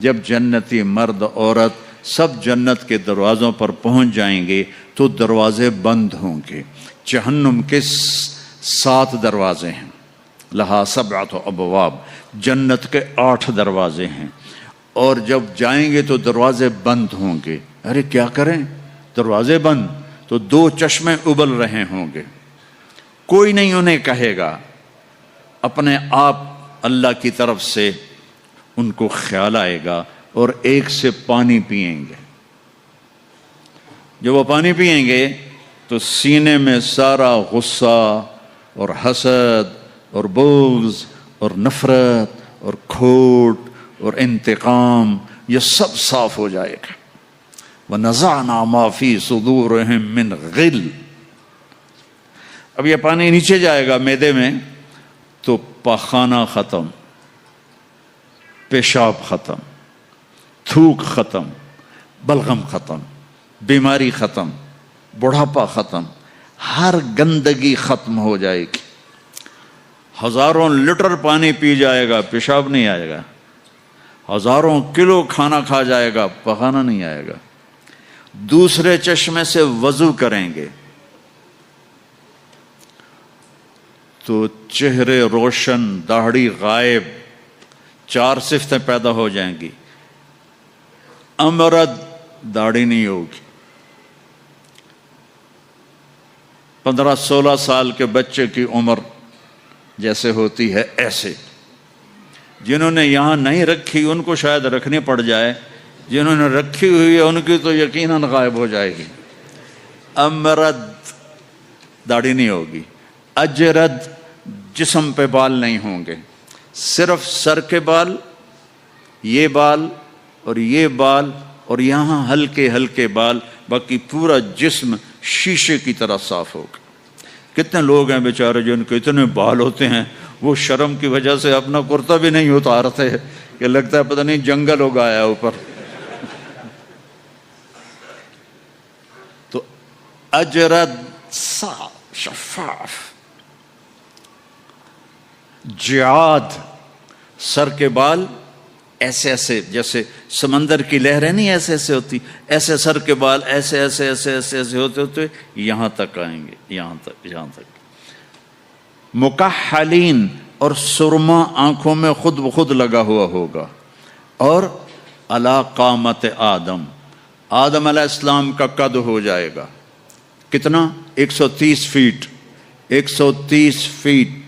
جب جنتی مرد عورت سب جنت کے دروازوں پر پہنچ جائیں گے تو دروازے بند ہوں گے۔ جہنم کے 7 دروازے ہیں، لہا 7 ابواب، جنت کے 8 دروازے ہیں، اور جب جائیں گے تو دروازے بند ہوں گے۔ ارے کیا کریں، دروازے بند تو 2 چشمے ابل رہے ہوں گے، کوئی نہیں انہیں کہے گا، اپنے آپ اللہ کی طرف سے ان کو خیال آئے گا اور ایک سے پانی پئیں گے۔ جب وہ پانی پئیں گے تو سینے میں سارا غصہ اور حسد اور بغض اور نفرت اور کھوٹ اور انتقام یہ سب صاف ہو جائے گا۔ وَنَزَعْنَا مَا فِي صُدُورِهِم مِّن غِلٍّ۔ اب یہ پانی نیچے جائے گا معدے میں تو پاخانہ ختم، پیشاب ختم، تھوک ختم، بلغم ختم، بیماری ختم، بڑھاپا ختم، ہر گندگی ختم ہو جائے گی۔ ہزاروں لیٹر پانی پی جائے گا، پیشاب نہیں آئے گا، ہزاروں کلو کھانا کھا جائے گا، پخانہ نہیں آئے گا۔ دوسرے چشمے سے وضو کریں گے تو چہرے روشن، داڑھی غائب، 4 صفتیں پیدا ہو جائیں گی۔ امرد، داڑھی نہیں ہوگی۔ 15-16 سال کے بچے کی عمر جیسے ہوتی ہے ایسے، جنہوں نے یہاں نہیں رکھی ان کو شاید رکھنی پڑ جائے، جنہوں نے رکھی ہوئی ہے ان کی تو یقیناً غائب ہو جائے گی۔ امرد، داڑھی نہیں ہوگی۔ اجرد، جسم پہ بال نہیں ہوں گے، صرف سر کے بال، یہ بال اور یہ بال اور یہاں ہلکے ہلکے بال، باقی پورا جسم شیشے کی طرح صاف ہوگا۔ کتنے لوگ ہیں بیچارے جن کے اتنے بال ہوتے ہیں وہ شرم کی وجہ سے اپنا کرتا بھی نہیں اتارتے کہ لگتا ہے پتہ نہیں جنگل ہو گیا اوپر۔ تو اجرد، صاف، شفاف۔ جعاد، سر کے بال ایسے ایسے، جیسے سمندر کی لہریں نہیں ایسے ایسے ہوتی، ایسے سر کے بال ایسے ایسے ایسے ایسے ایسے ہوتے ہوتے یہاں تک آئیں گے، یہاں تک۔ مکحلین، اور سرما آنکھوں میں خود بخود لگا ہوا ہوگا۔ اور علی قامت آدم، آدم علیہ السلام کا قد ہو جائے گا کتنا؟ 130 فیٹ، 130 فیٹ۔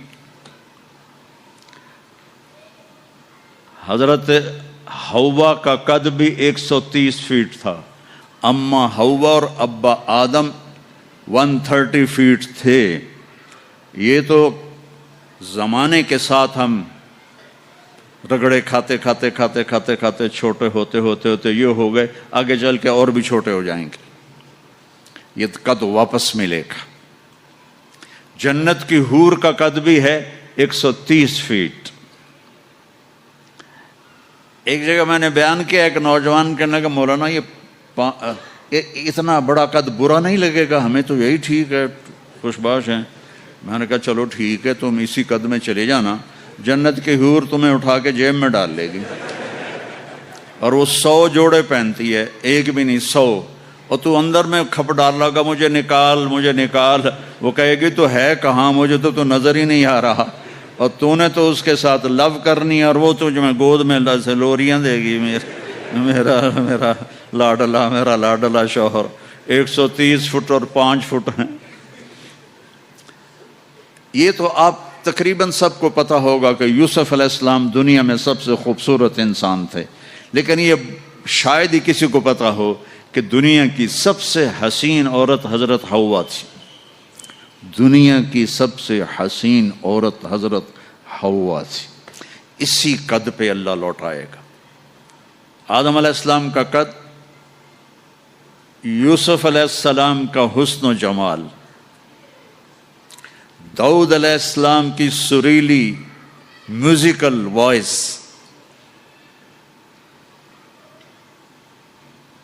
حضرت حوا کا قد بھی 130 فیٹ تھا، اما حوا اور ابا آدم 130 فیٹ تھے۔ یہ تو زمانے کے ساتھ ہم رگڑے کھاتے کھاتے کھاتے کھاتے کھاتے چھوٹے ہوتے ہوتے ہوتے یہ ہو گئے، آگے چل کے اور بھی چھوٹے ہو جائیں گے، یہ قد واپس ملے گا۔ جنت کی حور کا قد بھی ہے 130 فیٹ۔ ایک جگہ میں نے بیان کیا، ایک نوجوان کہنے لگا مولانا یہ اتنا بڑا قد برا نہیں لگے گا، ہمیں تو یہی ٹھیک ہے، خوش باش ہیں۔ میں نے کہا چلو ٹھیک ہے، تم اسی قد میں چلے جانا، جنت کی حور تمہیں اٹھا کے جیب میں ڈال لے گی، اور وہ 100 جوڑے پہنتی ہے، ایک بھی نہیں، 100، اور تو اندر میں کھپ ڈال لگا مجھے نکال مجھے نکال، وہ کہے گی تو ہے کہاں، مجھے تو نظر ہی نہیں آ رہا، اور تو نے تو اس کے ساتھ لو کرنی ہے، اور وہ تو جو میں گود میں سے لوریاں دے گی، میرا لاڈلا شوہر۔ 130 فٹ اور 5 فٹ ہیں۔ یہ تو آپ تقریباً سب کو پتہ ہوگا کہ یوسف علیہ السلام دنیا میں سب سے خوبصورت انسان تھے، لیکن یہ شاید ہی کسی کو پتہ ہو کہ دنیا کی سب سے حسین عورت حضرت حوا تھی۔ دنیا کی سب سے حسین عورت حضرت حوا تھی۔ اسی قد پہ اللہ لوٹائے گا۔ آدم علیہ السلام کا قد، یوسف علیہ السلام کا حسن و جمال، داؤد علیہ السلام کی سریلی میوزیکل وائس،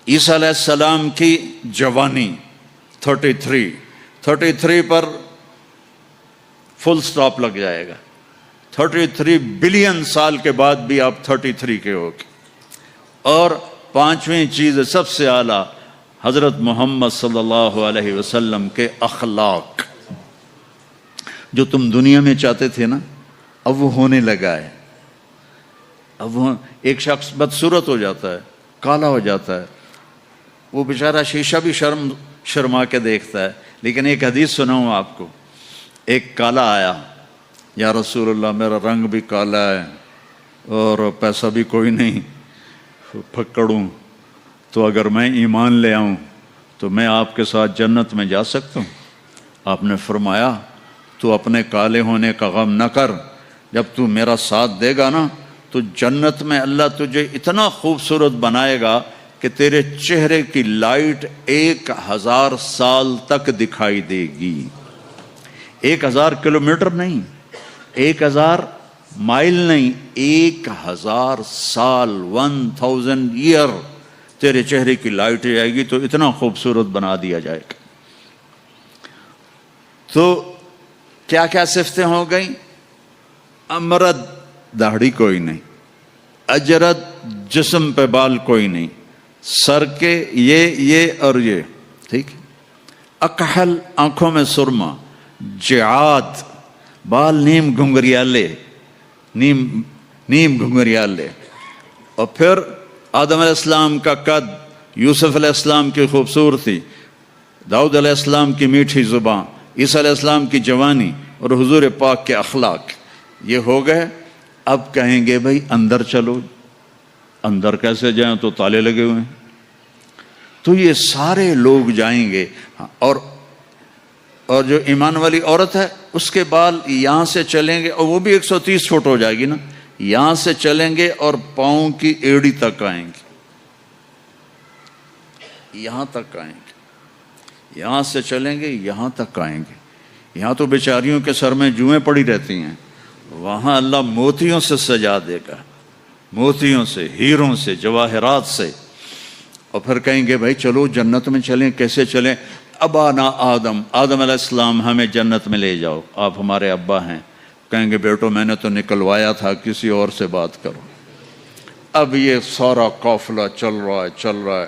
عیسیٰ علیہ السلام کی جوانی 33 پر فل سٹاپ لگ جائے گا۔ 33 بلین سال کے بعد بھی آپ 33 کے ہو گے، اور پانچویں چیز سب سے اعلیٰ حضرت محمد صلی اللہ علیہ وسلم کے اخلاق. جو تم دنیا میں چاہتے تھے نا اب وہ ہونے لگا ہے. اب وہ ایک شخص بدصورت ہو جاتا ہے، کالا ہو جاتا ہے، وہ بیچارہ شیشہ بھی شرما کے دیکھتا ہے. لیکن ایک حدیث سناؤں آپ کو. ایک کالا آیا، یا رسول اللہ میرا رنگ بھی کالا ہے اور پیسہ بھی کوئی نہیں، پھکڑوں، تو اگر میں ایمان لے آؤں تو میں آپ کے ساتھ جنت میں جا سکتا ہوں؟ آپ نے فرمایا تو اپنے کالے ہونے کا غم نہ کر، جب تو میرا ساتھ دے گا نا تو جنت میں اللہ تجھے اتنا خوبصورت بنائے گا کہ تیرے چہرے کی لائٹ 1000 سال تک دکھائی دے گی. 1000 کلومیٹر نہیں، 1000 مائل نہیں، 1000 سال، 1000 ایئر تیرے چہرے کی لائٹ جائے گی، تو اتنا خوبصورت بنا دیا جائے گا. تو کیا کیا صفتیں ہو گئیں؟ امرد، داڑھی کوئی نہیں، اجرد، جسم پہ بال کوئی نہیں، سر کے یہ اور یہ، ٹھیک. اکحل، آنکھوں میں سرما، جعاد، بال نیم گھنگریالے، نیم گھنگریالے. اور پھر آدم علیہ السلام کا قد، یوسف علیہ السلام کی خوبصورتی، داؤد علیہ السلام کی میٹھی زبان، عیسیٰ علیہ السلام کی جوانی اور حضور پاک کے اخلاق، یہ ہو گئے. اب کہیں گے بھائی اندر چلو. اندر کیسے جائیں؟ تو تالے لگے ہوئے ہیں. تو یہ سارے لوگ جائیں گے. اور جو ایمان والی عورت ہے اس کے بال یہاں سے چلیں گے، اور وہ بھی 130 فٹ ہو جائے گی نا، یہاں سے چلیں گے اور پاؤں کی ایڑی تک آئیں گے، یہاں تک آئیں گے. یہاں سے چلیں گے یہاں تک آئیں گے. یہاں تو بیچاریوں کے سر میں جوئیں پڑی رہتی ہیں، وہاں اللہ موتیوں سے سجا دے گا، موتیوں سے، ہیروں سے، جواہرات سے. اور پھر کہیں گے بھائی چلو جنت میں چلیں. کیسے چلیں؟ ابانا آدم علیہ السلام ہمیں جنت میں لے جاؤ، آپ ہمارے ابا ہیں. کہیں گے بیٹو میں نے تو نکلوایا تھا، کسی اور سے بات کرو. اب یہ سارا قافلہ چل رہا ہے.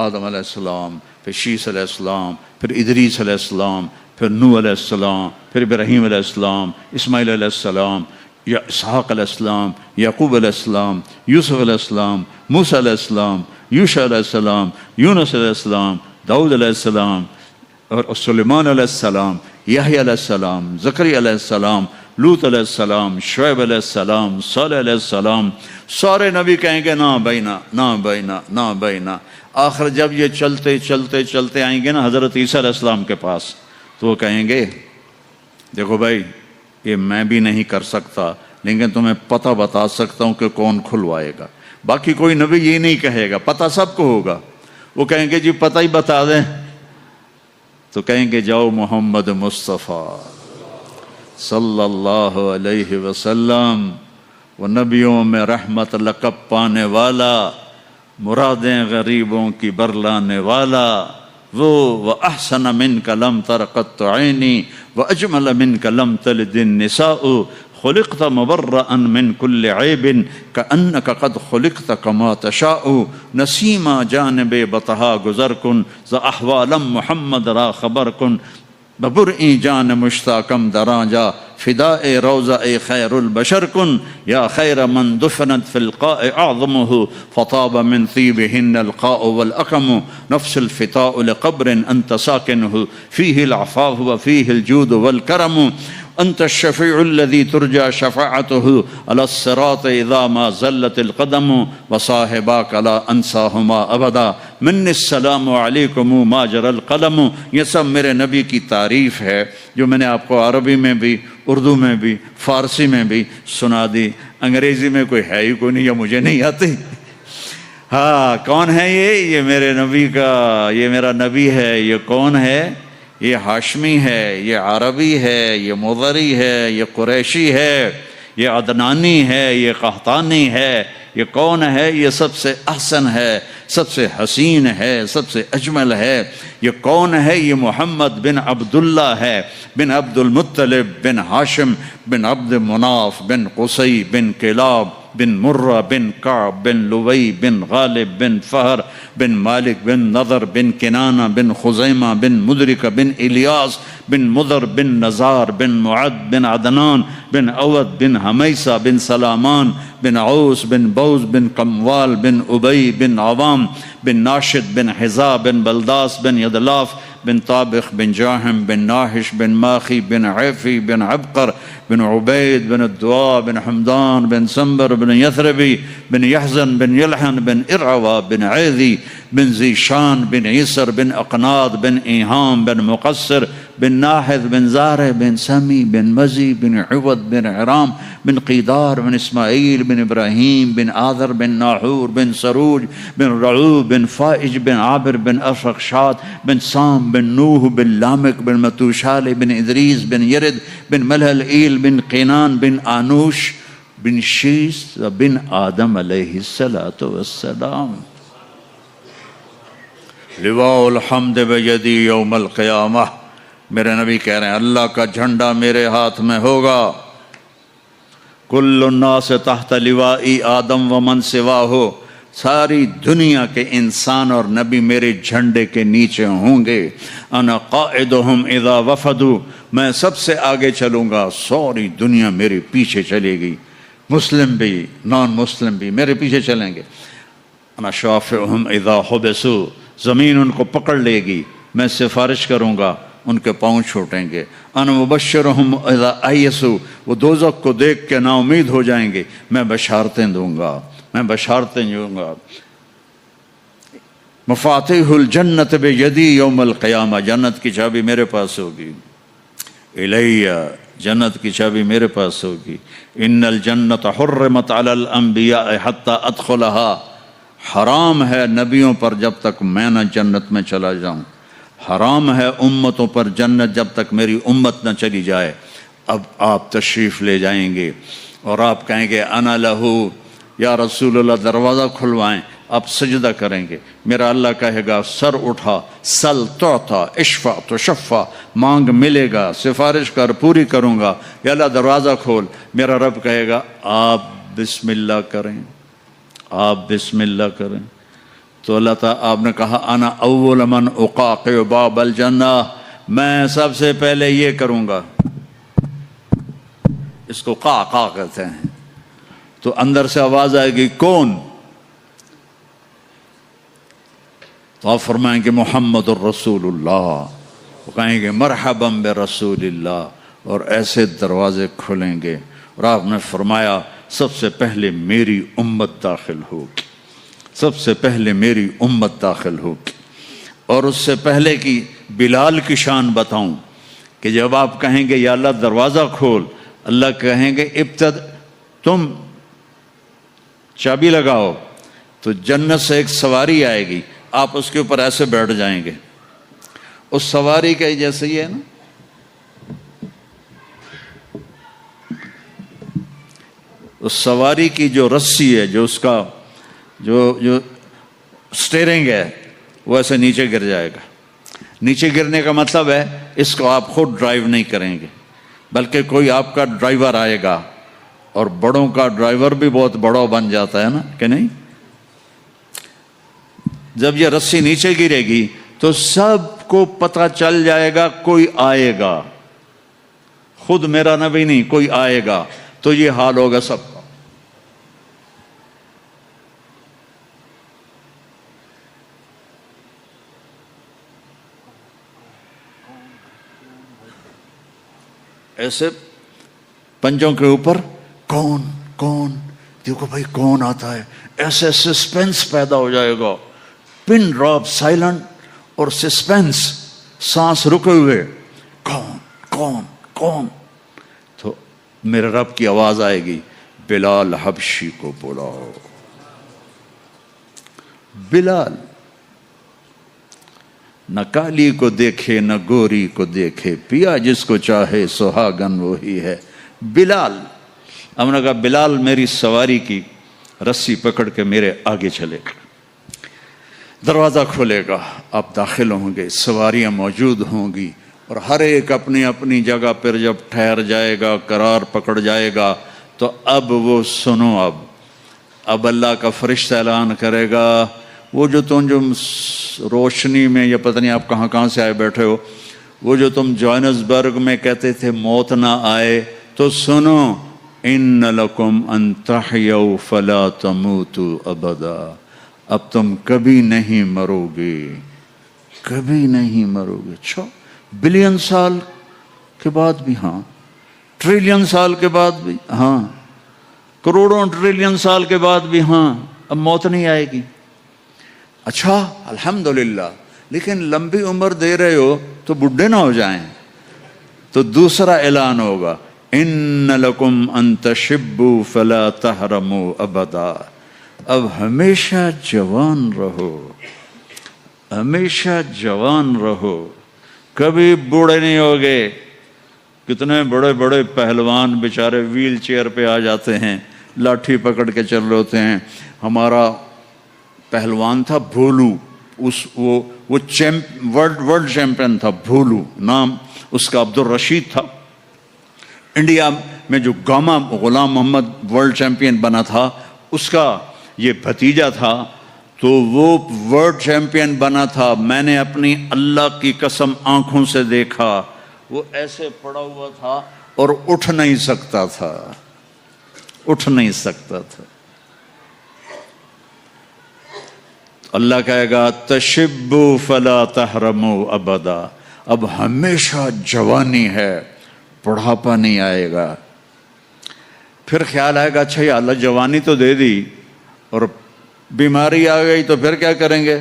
آدم علیہ السلام، پھر شیس علیہ السلام، پھر ادریس علیہ السلام، پھر نوح علیہ السلام، پھر ابراہیم علیہ السلام، اسماعیل علیہ السلام، یا اسحاق علیہ السلام، یعقوب علیہ السلام، یوسف علیہ السلام، موسیٰ علیہ السلام، یوشع علیہ السلام، یونس علیہ السلام، داؤد علیہ السلام، اور سلیمان علیہ السلام، یحییٰ علیہ السلام، زکریا علیہ السلام، لوط علیہ السلام، شعیب علیہ السلام، صالح علیہ السلام. سارے نبی کہیں گے نا بینا، نا بینا، نا بینا. آخر جب یہ چلتے چلتے چلتے آئیں گے نا حضرت عیسیٰ علیہ السلام کے پاس، تو وہ کہیں گے دیکھو بھائی یہ میں بھی نہیں کر سکتا، لیکن تمہیں پتہ بتا سکتا ہوں کہ کون کھلوائے گا. باقی کوئی نبی یہ نہیں کہے گا، پتہ سب کو ہوگا. وہ کہیں گے جی پتہ ہی بتا دیں. تو کہیں گے جاؤ محمد مصطفیٰ صلی اللہ علیہ وسلم، وہ نبیوں میں رحمت لقب پانے والا، مرادیں غریبوں کی برلانے والا، وہ وَأَحْسَنَ مِنْكَ لَمْ تَرَ قَطُّ عَيْنِي وَأَجْمَلَ مِنْكَ لَمْ تَلِدِ النِّسَاءُ خُلِقْتَ مُبَرَّأً مِنْ كُلِّ عَيْبٍ كَأَنَّكَ قَدْ خُلِقْتَ كَمَا تَشَاءُ نسیما جانب بطہا گزر کن ز احوالم محمد را خبر کن ببرئی جان مشتاقم دراجا فداء روضہ خیر البشر کن یا خیر من دفنت فی القاء اعظمه فطاب من طیبہن القاء والاقم نفس الفتاء لقبر انت ساکنه فیہ العفاف وفیہ الجود والکرم انت الشفیع الذي ترجى شفاعته على الصراط اذا ما زلت القدم وصاحباك لا انساهما ابدا من السلام علیکم ما جرى القلم. یہ سب میرے نبی کی تعریف ہے جو میں نے آپ کو عربی میں بھی، اردو میں بھی، فارسی میں بھی سنا دی. انگریزی میں کوئی ہے ہی کوئی نہیں، یا مجھے نہیں آتی. ہاں کون ہے یہ میرے نبی کا، یہ میرا نبی ہے. یہ کون ہے؟ یہ ہاشمی ہے، یہ عربی ہے، یہ مضری ہے، یہ قریشی ہے، یہ عدنانی ہے، یہ قحطانی ہے. یہ کون ہے؟ یہ سب سے احسن ہے، سب سے حسین ہے، سب سے اجمل ہے. یہ کون ہے؟ یہ محمد بن عبداللہ ہے، بن عبد المطلب، بن ہاشم، بن عبد مناف، بن قصی، بن کلاب، بن مرہ بن کعب بن لوی بن غالب بن فہر بن مالک بن نضر بن کنانہ بن خزیمہ بن مدرکہ بن الیاس بن مضر بن نزار بن معد بن عدنان بن عود بن حمیسہ بن سلامان بن عوس بن بوز بن قموال بن ابی بن عوام بن ناشد بن حذا بن بلداس بن یدلاف بن طابخ بن جاہم بن ناحش بن ماخی بن عیفی بن عبقر بن عبید بن الدعاء بن حمدان بن سنبر بن یثربی بن یحزن بن یلحن بن ارعوا بن عیذی بن زیشان بن عیسر بن اقناد بن ایہام بن مقصر بن ناحذ بن زارع بن سمی بن مزی بن عود بن عرام بن قیدار بن اسماعیل بن ابراہیم بن آذر بن ناحور بن سروج بن رعوب بن فائج بن عابر بن افرخشاد بن سام بن نوح بن لامک بن متوشال بن ادریس بن یرد بن ملہل ایل بن قینان بن آنوش بن شیس بن آدم علیہ السلام. لواء الحمد بیدی یوم القیامہ. میرے نبی کہہ رہے ہیں اللہ کا جھنڈا میرے ہاتھ میں ہوگا. کل الناس تحت لوائی آدم ومن سواہ. ساری دنیا کے انسان اور نبی میرے جھنڈے کے نیچے ہوں گے. انا قائدہم اذا وفدوا. میں سب سے آگے چلوں گا، ساری دنیا میرے پیچھے چلے گی، مسلم بھی نان مسلم بھی میرے پیچھے چلیں گے. انا شافعہم اذا حبسوا. زمین ان کو پکڑ لے گی، میں سفارش کروں گا، ان کے پاؤں چھوٹیں گے. انا مبشرہم اذا ایسوا. وہ دوزخ کو دیکھ کے نا امید ہو جائیں گے، میں بشارتیں دوں گا، میں بشارتیں دوں گا. مفاتیح الجنت بیدی یوم القیامہ. جنت کی چابی میرے پاس ہوگی. الیہ. جنت کی چابی میرے پاس ہوگی. ان الجنت حرمت علی الانبیاء حتی ادخلها. حرام ہے نبیوں پر جب تک میں نہ جنت میں چلا جاؤں. حرام ہے امتوں پر جنت جب تک میری امت نہ چلی جائے. اب آپ تشریف لے جائیں گے اور آپ کہیں گے انا لہو، یا رسول اللہ دروازہ کھلوائیں. آپ سجدہ کریں گے. میرا اللہ کہے گا سر اٹھا، سل تعطا، اشفع تشفع. مانگ ملے گا، سفارش کر پوری کروں گا. یا اللہ دروازہ کھول. میرا رب کہے گا آپ بسم اللہ کریں، آپ بسم اللہ کریں. تو اللہ تعالیٰ آپ نے کہا انا اول من اقاقع باب الجنہ. میں سب سے پہلے یہ کروں گا. اس کو قاقع کہتے ہیں. تو اندر سے آواز آئے گی کون؟ تو آپ فرمائیں گے محمد الرسول اللہ. وہ کہیں گے مرحبا برسول اللہ. اور ایسے دروازے کھلیں گے. اور آپ نے فرمایا سب سے پہلے میری امت داخل ہوگی، سب سے پہلے میری امت داخل ہوگی. اور اس سے پہلے کی بلال کی شان بتاؤں کہ جب آپ کہیں گے یا اللہ دروازہ کھول، اللہ کہیں گے تم چابی لگاؤ. تو جنت سے ایک سواری آئے گی، آپ اس کے اوپر ایسے بیٹھ جائیں گے. اس سواری کا جیسے یہ ہے نا، اس سواری کی جو رسی ہے، جو اس کا جو سٹیرنگ ہے، وہ ایسے نیچے گر جائے گا. نیچے گرنے کا مطلب ہے اس کو آپ خود ڈرائیو نہیں کریں گے، بلکہ کوئی آپ کا ڈرائیور آئے گا. اور بڑوں کا ڈرائیور بھی بہت بڑا بن جاتا ہے نا کہ نہیں. جب یہ رسی نیچے گرے گی تو سب کو پتہ چل جائے گا کوئی آئے گا. خود میرا نبی نہیں، کوئی آئے گا. تو یہ حال ہوگا سب کا. ایسے پنجوں کے اوپر کون کون، دیکھو بھائی کون آتا ہے. ایسے سسپینس پیدا ہو جائے گا. پن ڈراپ سائلنٹ اور سسپینس، سانس رکے ہوئے. کون کون کون. تو میرے رب کی آواز آئے گی بلال حبشی کو بلاؤ. بلال نہ کالی کو دیکھے نہ گوری کو دیکھے، پیا جس کو چاہے سہاگن وہی ہے. بلال. ہم نے کہا بلال میری سواری کی رسی پکڑ کے میرے آگے چلے گا. دروازہ کھلے گا، آپ داخل ہوں گے، سواریاں موجود ہوں گی. اور ہر ایک اپنی اپنی جگہ پر جب ٹھہر جائے گا، قرار پکڑ جائے گا، تو اب وہ سنو. اب اب اللہ کا فرشتہ اعلان کرے گا وہ جو تم جو روشنی میں یا پتہ نہیں آپ کہاں کہاں سے آئے بیٹھے ہو، وہ جو تم جوہانسبرگ میں کہتے تھے موت نہ آئے، تو سنو، ان لکم ان تحیوا فلا تموتوا ابدا، اب تم کبھی نہیں مرو گے، کبھی نہیں مرو گے۔ اچھا، بلین سال کے بعد بھی ہاں، ٹریلین سال کے بعد بھی ہاں، کروڑوں ٹریلین سال کے بعد بھی ہاں، اب موت نہیں آئے گی۔ اچھا الحمدللہ، لیکن لمبی عمر دے رہے ہو تو بڈھے نہ ہو جائیں۔ تو دوسرا اعلان ہوگا، ان لکم ان تشبوا فلا تحرموا ابدا، اب ہمیشہ جوان رہو، ہمیشہ جوان رہو، کبھی بوڑھے نہیں ہوگے۔ کتنے بڑے بڑے پہلوان بیچارے ویل چیئر پہ آ جاتے ہیں، لاٹھی پکڑ کے چل رہے ہوتے ہیں۔ ہمارا پہلوان تھا بھولو، وہ ورلڈ چیمپئن تھا، بھولو نام اس کا عبد الرشید تھا۔ انڈیا میں جو گاما غلام محمد ورلڈ چیمپئن بنا تھا، اس کا یہ بھتیجا تھا، تو وہ ورلڈ چیمپئن بنا تھا۔ میں نے اپنی اللہ کی قسم آنکھوں سے دیکھا، وہ ایسے پڑا ہوا تھا اور اٹھ نہیں سکتا تھا، اٹھ نہیں سکتا تھا۔ اللہ کہے گا تشبوا فلا تحرموا ابدا، اب ہمیشہ جوانی ہے، بڑھاپا نہیں آئے گا۔ پھر خیال آئے گا اچھا یا اللہ جوانی تو دے دی اور بیماری آ گئی تو پھر کیا کریں گے،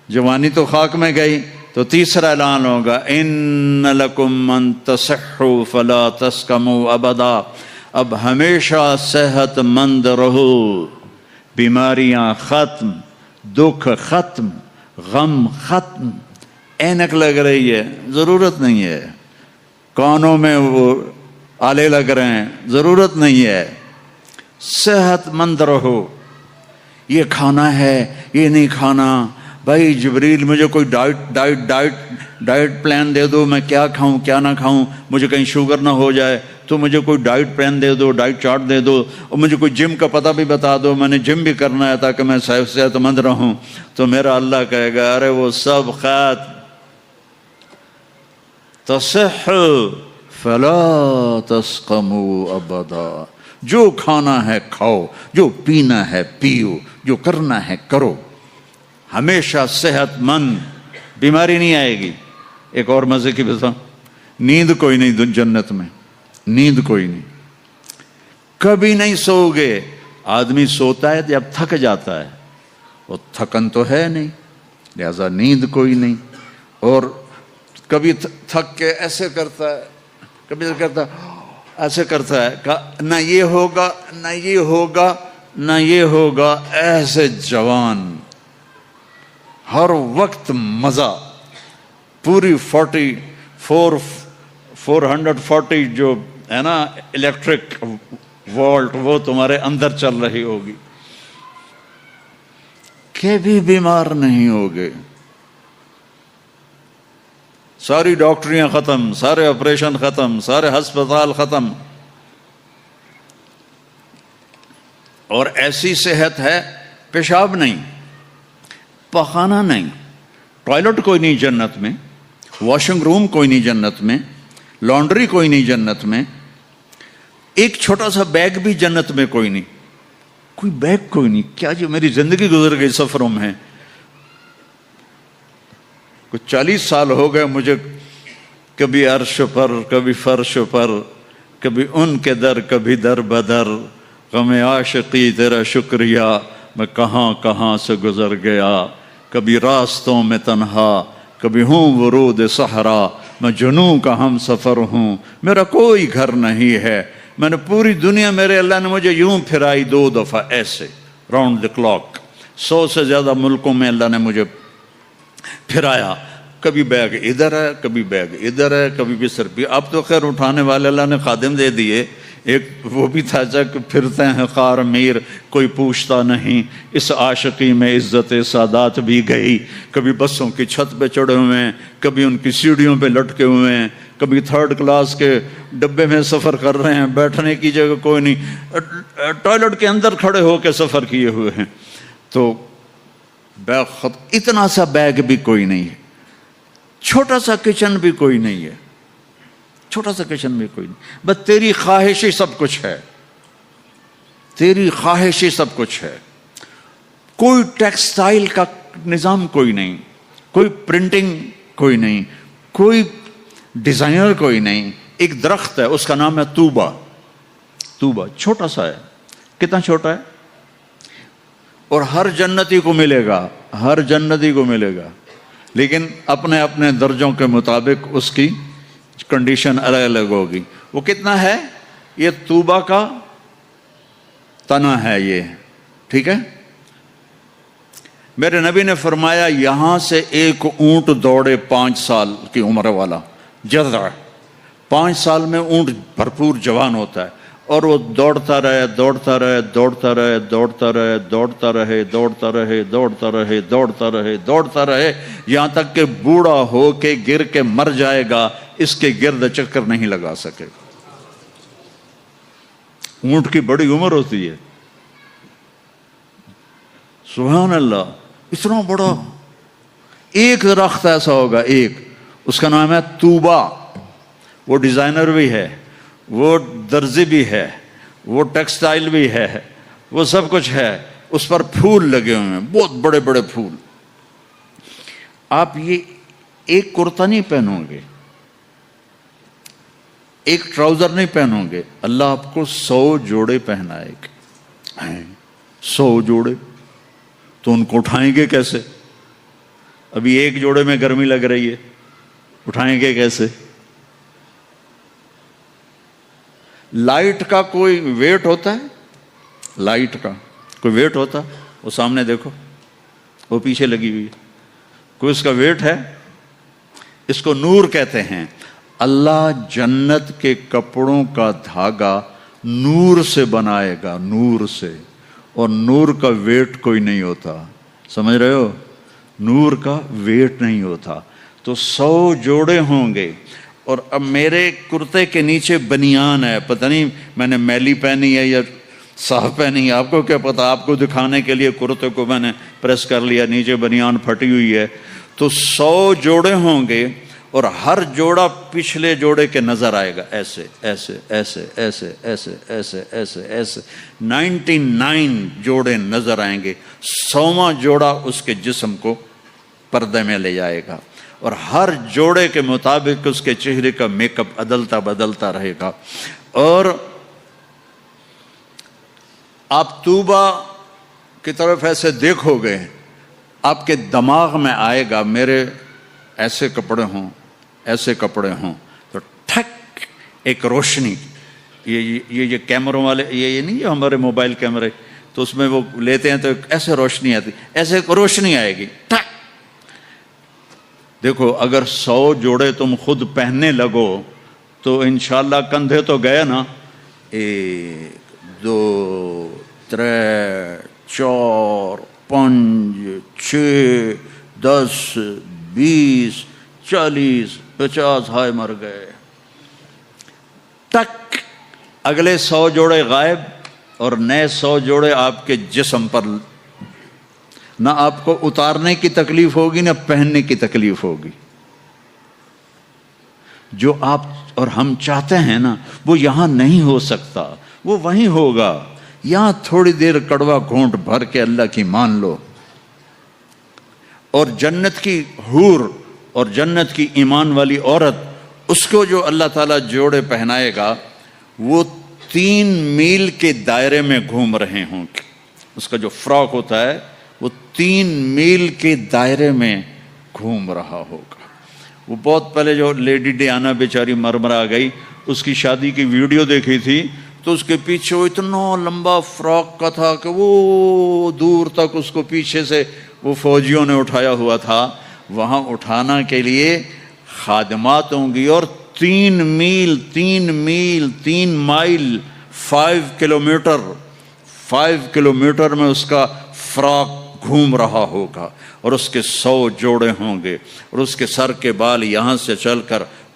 جوانی تو خاک میں گئی۔ تو تیسرا اعلان ہوگا، ان لکم ان تصحوا فلا تسقموا ابدا، اب ہمیشہ صحت مند رہو، بیماریاں ختم، دکھ ختم، غم ختم۔ اینک لگ رہی ہے، ضرورت نہیں ہے۔ کانوں میں وہ آلے لگ رہے ہیں، ضرورت نہیں ہے۔ صحت مند رہو، یہ کھانا ہے یہ نہیں کھانا، بھائی جبریل مجھے کوئی ڈائٹ پلان دے دو، میں کیا کھاؤں کیا نہ کھاؤں، مجھے کہیں شوگر نہ ہو جائے تو مجھے کوئی ڈائٹ پلان دے دو، ڈائٹ چارٹ دے دو، اور مجھے کوئی جم کا پتہ بھی بتا دو، میں نے جم بھی کرنا ہے تاکہ میں صحت مند رہوں۔ تو میرا اللہ کہے گا ارے وہ سب خیر، تصح فلا تسقموا ابدا، جو کھانا ہے کھاؤ، جو پینا ہے پیو، جو کرنا ہے کرو، ہمیشہ صحت مند، بیماری نہیں آئے گی۔ ایک اور مزے کی بتا، نیند کوئی نہیں جنت میں، نیند کوئی نہیں، کبھی نہیں سو گے۔ آدمی سوتا ہے جب تھک جاتا ہے، وہ تھکن تو ہے نہیں، لہذا نیند کوئی نہیں۔ اور کبھی تھک کے ایسے کرتا ہے، کبھی کرتا ایسے کرتا ہے، نہ یہ ہوگا نہ یہ ہوگا نہ یہ ہوگا، ایسے جوان، ہر وقت مزہ، پوری 440 جو ہے نا الیکٹرک وولٹ، وہ تمہارے اندر چل رہی ہوگی، کبھی بیمار نہیں ہوگے۔ ساری ڈاکٹریاں ختم، سارے آپریشن ختم، سارے ہسپتال ختم، اور ایسی صحت ہے، پیشاب نہیں، پخانہ نہیں، ٹوائلٹ کوئی نہیں جنت میں، واشنگ روم کوئی نہیں جنت میں، لانڈری کوئی نہیں جنت میں، ایک چھوٹا سا بیگ بھی جنت میں کوئی نہیں، کوئی بیگ کوئی نہیں۔ کیا جو میری زندگی گزر گئی سفروں میں، کچھ 40 سال ہو گئے مجھے، کبھی عرش پر کبھی فرش پر، کبھی ان کے در کبھی در بدر، غم عاشقی تیرا شکریہ میں کہاں کہاں سے گزر گیا، کبھی راستوں میں تنہا، کبھی ہوں ورود صحرا، میں جنوں کا ہم سفر ہوں، میرا کوئی گھر نہیں ہے، میں نے پوری دنیا، میرے اللہ نے مجھے یوں پھرائی 2 دفعہ ایسے راؤنڈ دی کلاک، 100 سے زیادہ ملکوں میں اللہ نے مجھے پھرایا، کبھی بیگ ادھر ہے کبھی بیگ ادھر ہے، کبھی بستر بھی۔ اب تو خیر اٹھانے والے اللہ نے خادم دے دیے، ایک وہ بھی تھا کہ پھرتے ہیں خار میر، کوئی پوچھتا نہیں، اس عاشقی میں عزت سادات بھی گئی، کبھی بسوں کی چھت پہ چڑھے ہوئے ہیں، کبھی ان کی سیڑھیوں پہ لٹکے ہوئے ہیں، کبھی 3rd کلاس کے ڈبے میں سفر کر رہے ہیں، بیٹھنے کی جگہ کوئی نہیں، ٹوائلٹ کے اندر کھڑے ہو کے سفر کیے ہوئے ہیں، تو بیگ اتنا سا بیگ بھی کوئی نہیں ہے، چھوٹا سا کچن بھی کوئی نہیں ہے، چھوٹا سا کچن بھی کوئی نہیں، بس تیری خواہش ہی سب کچھ ہے، تیری خواہش ہی سب کچھ ہے۔ کوئی ٹیکسٹائل کا نظام کوئی نہیں، کوئی پرنٹنگ کوئی نہیں، کوئی ڈیزائنر کوئی نہیں، ایک درخت ہے اس کا نام ہے طوبہ، طوبہ چھوٹا سا ہے، کتنا چھوٹا ہے، اور ہر جنتی کو ملے گا، ہر جنتی کو ملے گا، لیکن اپنے اپنے درجوں کے مطابق اس کی کنڈیشن الگ الگ ہوگی۔ وہ کتنا ہے؟ یہ طوبہ کا تنا ہے یہ، ٹھیک ہے۔ میرے نبی نے فرمایا یہاں سے ایک اونٹ دوڑے 5 سال کی عمر والا، جذع 5 سال میں اونٹ بھرپور جوان ہوتا ہے، اور وہ دوڑتا رہے دوڑتا رہے دوڑتا رہے دوڑتا رہے دوڑتا رہے دوڑتا رہے دوڑتا رہے دوڑتا رہے دوڑتا رہے، یہاں تک کہ بوڑھا ہو کے گر کے مر جائے گا، اس کے گرد چکر نہیں لگا سکے گا۔ اونٹ کی بڑی عمر ہوتی ہے، سبحان اللہ، اتنا بڑا ایک درخت ایسا ہوگا، ایک، اس کا نام ہے طوبہ، وہ ڈیزائنر بھی ہے، وہ درزی بھی ہے، وہ ٹیکسٹائل بھی ہے، وہ سب کچھ ہے، اس پر پھول لگے ہوئے ہیں، بہت بڑے بڑے پھول۔ آپ یہ ایک کرتا نہیں پہنو گے، ایک ٹراؤزر نہیں پہنو گے، اللہ آپ کو 100 جوڑے پہنائے گا، 100 جوڑے، تو ان کو اٹھائیں گے کیسے؟ ابھی ایک جوڑے میں گرمی لگ رہی ہے، اٹھائیں گے کیسے؟ لائٹ کا کوئی ویٹ ہوتا ہے؟ لائٹ کا کوئی ویٹ ہوتا؟ وہ سامنے دیکھو، وہ پیچھے لگی ہوئی ہے، کوئی اس کا ویٹ ہے؟ اس کو نور کہتے ہیں۔ اللہ جنت کے کپڑوں کا دھاگا نور سے بنائے گا، نور سے، اور نور کا ویٹ کوئی نہیں ہوتا، سمجھ رہے ہو؟ نور کا ویٹ نہیں ہوتا، تو 100 جوڑے ہوں گے۔ اور اب میرے کرتے کے نیچے بنیان ہے، پتہ نہیں میں نے میلی پہنی ہے یا صاف پہنی ہے، آپ کو کیا پتہ، آپ کو دکھانے کے لیے کرتے کو میں نے پریس کر لیا، نیچے بنیان پھٹی ہوئی ہے، تو 100 جوڑے ہوں گے، اور ہر جوڑا پچھلے جوڑے کے نظر آئے گا، ایسے ایسے ایسے ایسے ایسے ایسے ایسے ایسے 99 جوڑے نظر آئیں گے، 100واں جوڑا اس کے جسم کو پردے میں لے جائے گا، اور ہر جوڑے کے مطابق اس کے چہرے کا میک اپ بدلتا رہے گا۔ اور آپ طوبہ کی طرف ایسے دیکھو گے، آپ کے دماغ میں آئے گا میرے ایسے کپڑے ہوں، ایسے کپڑے ہوں، تو ٹھک ایک روشنی، یہ کیمروں والے، یہ نہیں، یہ ہمارے موبائل کیمرے، تو اس میں وہ لیتے ہیں تو ایسے روشنی آتی، ایسے ایک روشنی آئے گی، ٹھک۔ دیکھو اگر 100 جوڑے تم خود پہننے لگو تو انشاءاللہ کندھے تو گئے نا، 1 2 3 4 5 6 10 20 40 50 ہائے مر گئے، ٹک، اگلے 100 جوڑے غائب، اور نئے 100 جوڑے آپ کے جسم پر، نہ آپ کو اتارنے کی تکلیف ہوگی نہ پہننے کی تکلیف ہوگی۔ جو آپ اور ہم چاہتے ہیں نا وہ یہاں نہیں ہو سکتا، وہ وہیں ہوگا، یہاں تھوڑی دیر کڑوا گھونٹ بھر کے اللہ کی مان لو، اور جنت کی حور اور جنت کی ایمان والی عورت، اس کو جو اللہ تعالیٰ جوڑے پہنائے گا، وہ 3 میل کے دائرے میں گھوم رہے ہوں گے، اس کا جو فراک ہوتا ہے وہ 3 میل کے دائرے میں گھوم رہا ہوگا۔ وہ بہت پہلے جو لیڈی ڈیانا بیچاری مرمرا گئی، اس کی شادی کی ویڈیو دیکھی تھی، تو اس کے پیچھے وہ اتنا لمبا فراک کا تھا کہ وہ دور تک اس کو پیچھے سے وہ فوجیوں نے اٹھایا ہوا تھا، وہاں اٹھانا کے لیے خادمات ہوں گی، اور 3 میل 3 مائل 5 کلومیٹر میں اس کا فراق گھوم رہا ہوگا، اور اس کے 100 جوڑے ہوں گے، اور اس کے سر کے بال یہاں سے چل کر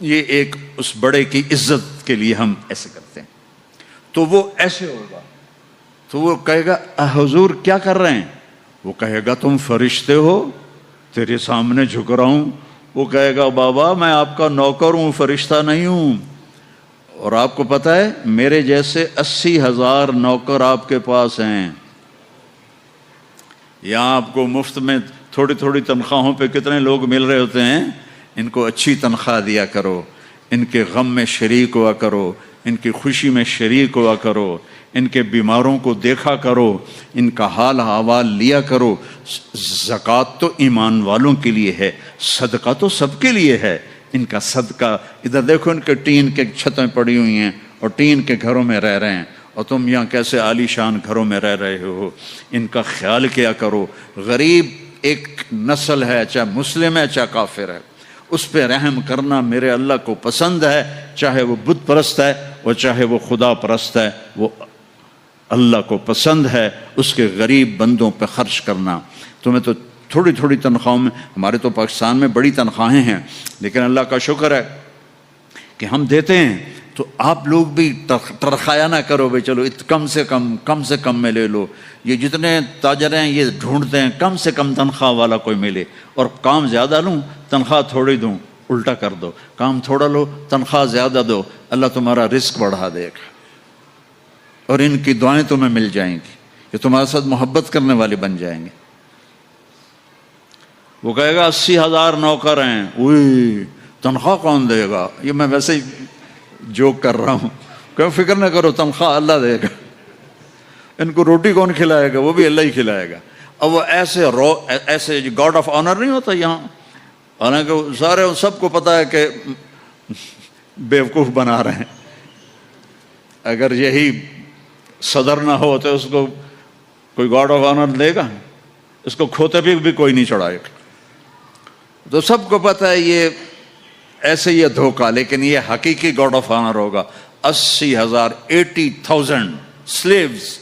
یہ ایک اس بڑے کی عزت کے لیے ہم ایسے کرتے ہیں. تو وہ ایسے ہوگا تو وہ کہے گا حضور کیا کر رہے ہیں؟ وہ کہے گا تم فرشتے ہو، تیرے سامنے جھک رہا ہوں. وہ کہے گا بابا میں آپ کا نوکر ہوں، فرشتہ نہیں ہوں. اور آپ کو پتہ ہے میرے جیسے 80,000 نوکر آپ کے پاس ہیں. یہاں آپ کو مفت میں تھوڑی تھوڑی تنخواہوں پہ کتنے لوگ مل رہے ہوتے ہیں. ان کو اچھی تنخواہ دیا کرو، ان کے غم میں شریک ہوا کرو، ان کی خوشی میں شریک ہوا کرو، ان کے بیماروں کو دیکھا کرو، ان کا حال احوال لیا کرو. زکوٰۃ تو ایمان والوں کے لیے ہے، صدقہ تو سب کے لیے ہے. ان کا صدقہ ادھر دیکھو، ان کے ٹین کے چھتیں پڑی ہوئی ہیں اور ٹین کے گھروں میں رہ رہے ہیں، اور تم یہاں کیسے عالی شان گھروں میں رہ رہے ہو. ان کا خیال کیا کرو. غریب ایک نسل ہے، چاہے مسلم ہے چاہے کافر ہے، اس پہ رحم کرنا میرے اللہ کو پسند ہے. چاہے وہ بت پرست ہے اور چاہے وہ خدا پرست ہے، وہ اللہ کو پسند ہے اس کے غریب بندوں پہ خرچ کرنا. تمہیں تو تھوڑی تھوڑی تنخواہوں میں، ہمارے تو پاکستان میں بڑی تنخواہیں ہیں، لیکن اللہ کا شکر ہے کہ ہم دیتے ہیں. تو آپ لوگ بھی ٹرخایا نہ کرو بھائی چلو کم سے کم میں لے لو. یہ جتنے تاجر ہیں یہ ڈھونڈتے ہیں کم سے کم تنخواہ والا کوئی ملے، اور کام زیادہ لوں تنخواہ تھوڑی دوں، الٹا کر دو، کام تھوڑا لو تنخواہ زیادہ دو، اللہ تمہارا رزق بڑھا دے گا اور ان کی دعائیں تمہیں مل جائیں گی. یہ تمہارے ساتھ محبت کرنے والے بن جائیں گے. وہ کہے گا 80,000 نوکر ہیں، اوئی تنخواہ کون دے گا؟ یہ میں ویسے ہی جوک کر رہا ہوں، کہ فکر نہ کرو تنخواہ اللہ دے گا. ان کو روٹی کون کھلائے گا؟ وہ بھی اللہ ہی کھلائے گا. اب وہ ایسے گاڈ آف آنر نہیں ہوتا یہاں، حالانکہ سارے سب کو پتا ہے کہ بیوقوف بنا رہے ہیں. اگر یہی صدر نہ ہو تو اس کو کوئی گاڈ آف آنر دے گا؟ اس کو کھوتے بھی کوئی نہیں چڑھائے گا. تو سب کو پتہ ہے یہ ایسے یہ دھوکہ، لیکن یہ حقیقی گاڈ آف آنر ہوگا. 80,000 80,000 slaves.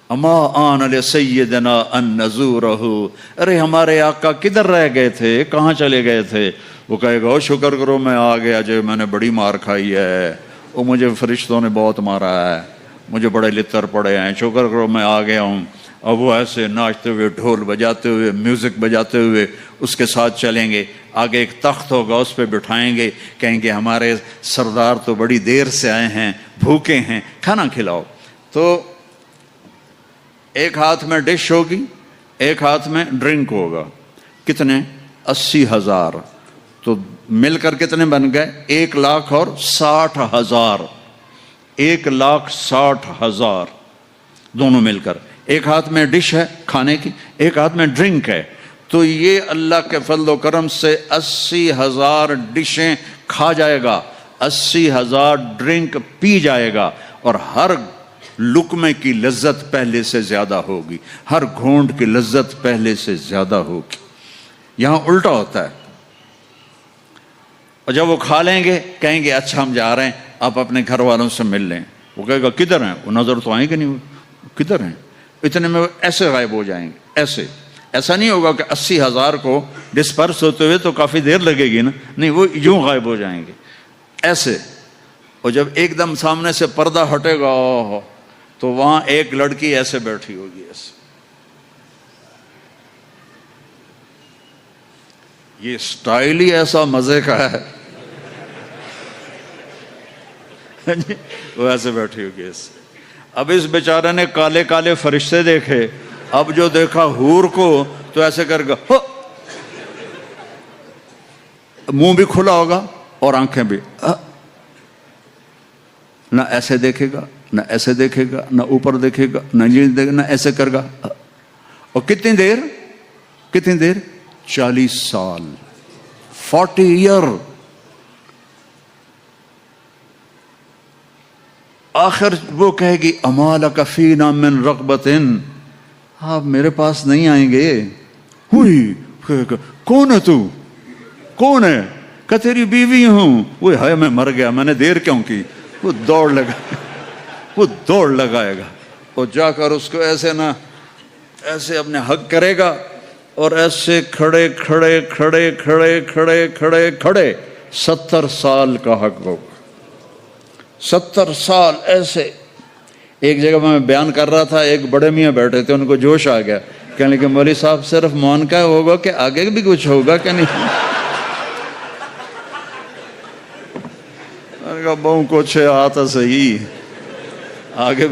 اما آن لسیدنا ان نزورہ، ارے ہمارے آقا کدھر رہ گئے تھے، کہاں چلے گئے تھے؟ وہ کہے گا شکر کرو میں آ گیا جو میں نے بڑی مار کھائی ہے، وہ مجھے فرشتوں نے بہت مارا ہے، مجھے بڑے لتر پڑے ہیں، شکر کرو میں آ گیا ہوں. اب وہ ایسے ناچتے ہوئے، ڈھول بجاتے ہوئے، میوزک بجاتے ہوئے اس کے ساتھ چلیں گے. آگے ایک تخت ہوگا، اس پہ بٹھائیں گے، کہیں گے ہمارے سردار تو بڑی دیر سے آئے ہیں، بھوکے ہیں، کھانا کھلاؤ. تو ایک ہاتھ میں ڈش ہوگی، ایک ہاتھ میں ڈرنک ہوگا. کتنے؟ 80,000. تو مل کر کتنے بن گئے؟ 1,60,000. 1,60,000 دونوں مل کر. ایک ہاتھ میں ڈش ہے کھانے کی، ایک ہاتھ میں ڈرنک ہے. تو یہ اللہ کے فضل و کرم سے 80,000 ڈشیں کھا جائے گا، 80,000 ڈرنک پی جائے گا، اور ہر لقمے کی لذت پہلے سے زیادہ ہوگی، ہر گھونٹ کی لذت پہلے سے زیادہ ہوگی. یہاں الٹا ہوتا ہے. اور جب وہ کھا لیں گے کہیں گے اچھا ہم جا رہے ہیں، آپ اپنے گھر والوں سے مل لیں. وہ کہے گا کدھر ہیں؟ وہ نظر تو آئیں گے نہیں، کدھر ہیں؟ اتنے میں ایسے غائب ہو جائیں گے. ایسا نہیں ہوگا کہ 80,000 کو ڈسپرس ہوتے ہوئے تو کافی دیر لگے گی نا، نہیں، وہ یوں غائب ہو جائیں گے ایسے. اور جب ایک دم سامنے سے پردہ ہٹے گا تو وہاں ایک لڑکی ایسے بیٹھی ہوگی، ایسے. یہ سٹائل ہی ایسا مزے کا ہے. وہ ایسے بیٹھی ہوگی ایسے. اب اس بیچارے نے کالے کالے فرشتے دیکھے، اب جو دیکھا حور کو تو ایسے کر گا، منہ بھی کھلا ہوگا اور آنکھیں بھی، نہ ایسے دیکھے گا، نہ ایسے دیکھے گا، نہ اوپر دیکھے گا، نہ یہ دیکھے گا، نہ ایسے کر گا. اور کتنی دیر 40 سال، 40 ایئر. آخر وہ کہے گی اما لک فینا من رغبت، آپ میرے پاس نہیں آئیں گے؟ ہوئی کون ہے تو؟ کون ہے؟ کہ تیری بیوی ہوں. وہ ہے میں مر گیا، میں نے دیر کیوں کی؟ وہ دوڑ لگائے گا اور جا کر اس کو ایسے نہ ایسے اپنے حق کرے گا، اور ایسے کھڑے 70 سال کا حق ہوگا. 70 سال ایسے. ایک جگہ میں بیان کر رہا تھا، ایک بڑے میاں بیٹھے تھے، ان کو جوش آ گیا، کہنے لگے مولوی صاحب صرف معانقہ ہوگا کہ آگے بھی کچھ ہوگا کہ نہیں؟ میں نے کہا بہو کچھ ہے، آتا صحیح، آگے بھی